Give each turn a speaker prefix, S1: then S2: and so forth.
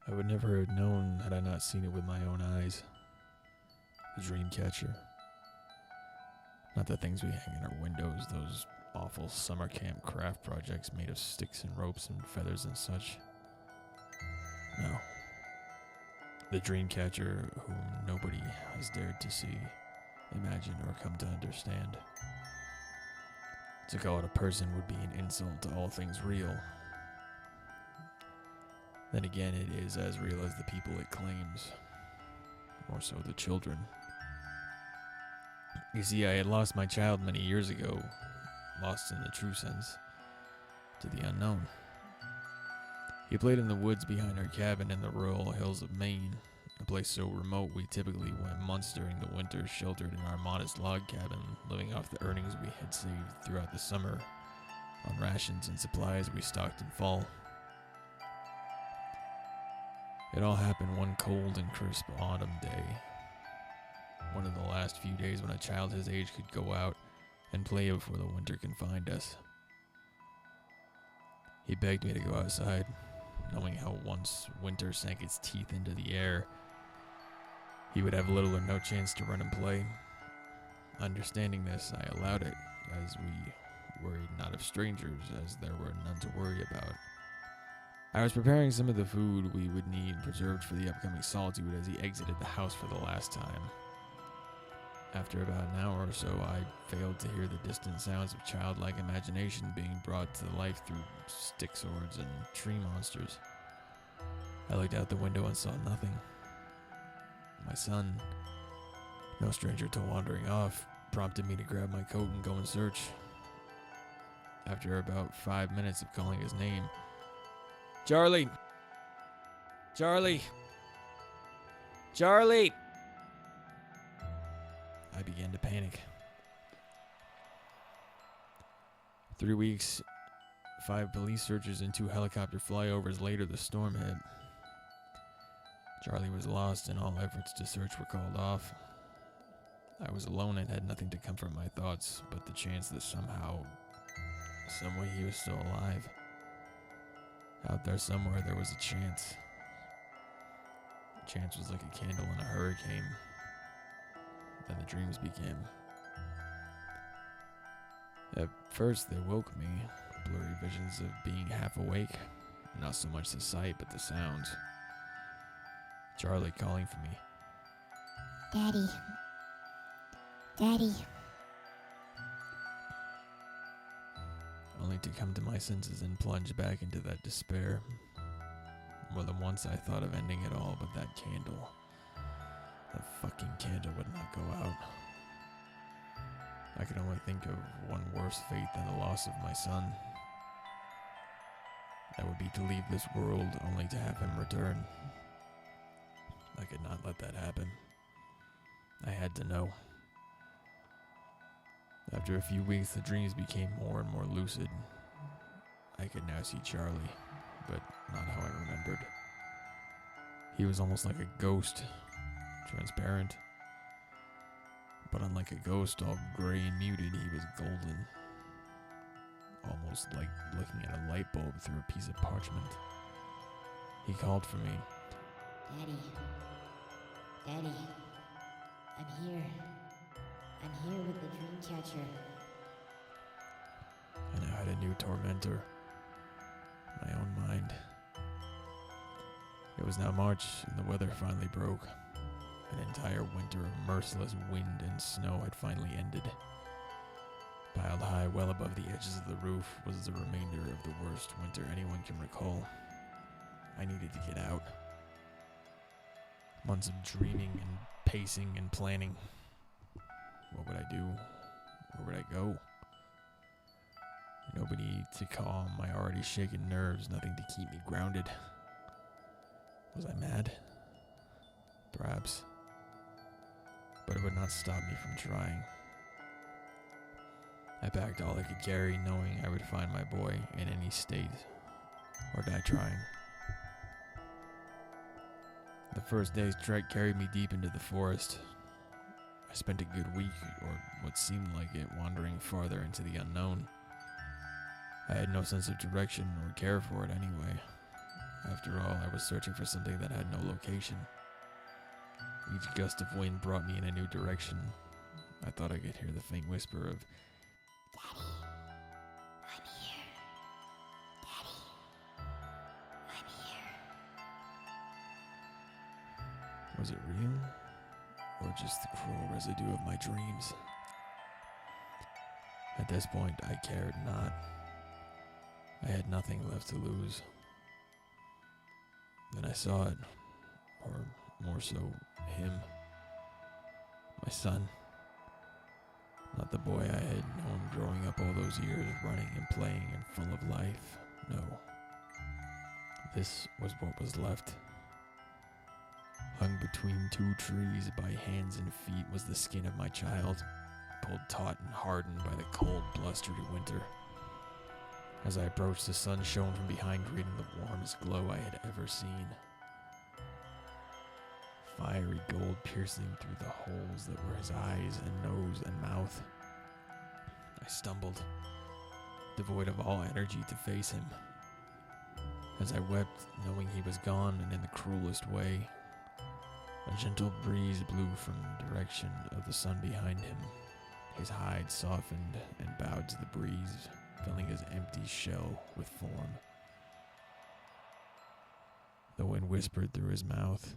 S1: I would never have known had I not seen it with my own eyes. The Dreamcatcher. Not the things we hang in our windows, those awful summer camp craft projects made of sticks and ropes and feathers and such. No. The Dreamcatcher whom nobody has dared to see, imagine, or come to understand. To call it a person would be an insult to all things real. Then again, it is as real as the people it claims. More so the children. You see, I had lost my child many years ago, lost in the true sense, to the unknown. He played in the woods behind our cabin in the rural hills of Maine, a place so remote we typically went months during the winter sheltered in our modest log cabin, living off the earnings we had saved throughout the summer on rations and supplies we stocked in fall. It all happened one cold and crisp autumn day. One of the last few days when a child his age could go out and play before the winter confined us. He begged me to go outside, knowing how once winter sank its teeth into the air, he would have little or no chance to run and play. Understanding this, I allowed it, as we worried not of strangers, as there were none to worry about. I was preparing some of the food we would need preserved for the upcoming solitude as he exited the house for the last time. After about an hour or so, I failed to hear the distant sounds of childlike imagination being brought to life through stick swords and tree monsters. I looked out the window and saw nothing. My son, no stranger to wandering off, prompted me to grab my coat and go in search. After about 5 minutes of calling his name, "Charlie! Charlie! Charlie!" I began to panic. 3 weeks, 5 police searches, and 2 helicopter flyovers later, the storm hit. Charlie was lost, and all efforts to search were called off. I was alone and had nothing to comfort my thoughts but the chance that somehow, someway he was still alive. Out there somewhere there was a chance. The chance was like a candle in a hurricane. Then the dreams began. At first they woke me, blurry visions of being half awake. Not so much the sight, but the sounds. Charlie calling for me.
S2: Daddy. Daddy.
S1: Only to come to my senses and plunge back into that despair. More than once I thought of ending it all, but that candle, that fucking candle would not go out. I could only think of one worse fate than the loss of my son. That would be to leave this world only to have him return. I could not let that happen. I had to know. After a few weeks, the dreams became more and more lucid. I could now see Charlie, but not how I remembered. He was almost like a ghost, transparent. But unlike a ghost, all gray and muted, he was golden. Almost like looking at a light bulb through a piece of parchment. He called for me.
S2: Daddy. Daddy. I'm here. I'm here with the Dreamcatcher.
S1: I now had a new tormentor. My own mind. It was now March, and the weather finally broke. An entire winter of merciless wind and snow had finally ended. Piled high well above the edges of the roof was the remainder of the worst winter anyone can recall. I needed to get out. Months of dreaming and pacing and planning. What would I do? Where would I go? Nobody to calm my already shaken nerves, nothing to keep me grounded. Was I mad? Perhaps. But it would not stop me from trying. I packed all I could carry, knowing I would find my boy in any state, or die trying. The first day's trek carried me deep into the forest. I spent a good week, or what seemed like it, wandering farther into the unknown. I had no sense of direction or care for it anyway. After all, I was searching for something that had no location. Each gust of wind brought me in a new direction. I thought I could hear the faint whisper of,
S2: Daddy, I'm here. Daddy, I'm here.
S1: was it real? Or just the cruel residue of my dreams? At this point, I cared not. I had nothing left to lose. Then I saw it, or more so, him. My son. Not the boy I had known growing up all those years, running and playing and full of life. No. This was what was left. Hung between two trees by hands and feet was the skin of my child, pulled taut and hardened by the cold, blustery winter. As I approached, the sun shone from behind, creating the warmest glow I had ever seen. Fiery gold piercing through the holes that were his eyes and nose and mouth. I stumbled, devoid of all energy to face him. As I wept, knowing he was gone and in the cruelest way, a gentle breeze blew from the direction of the sun behind him. His hide softened and bowed to the breeze, filling his empty shell with form. The wind whispered through his mouth,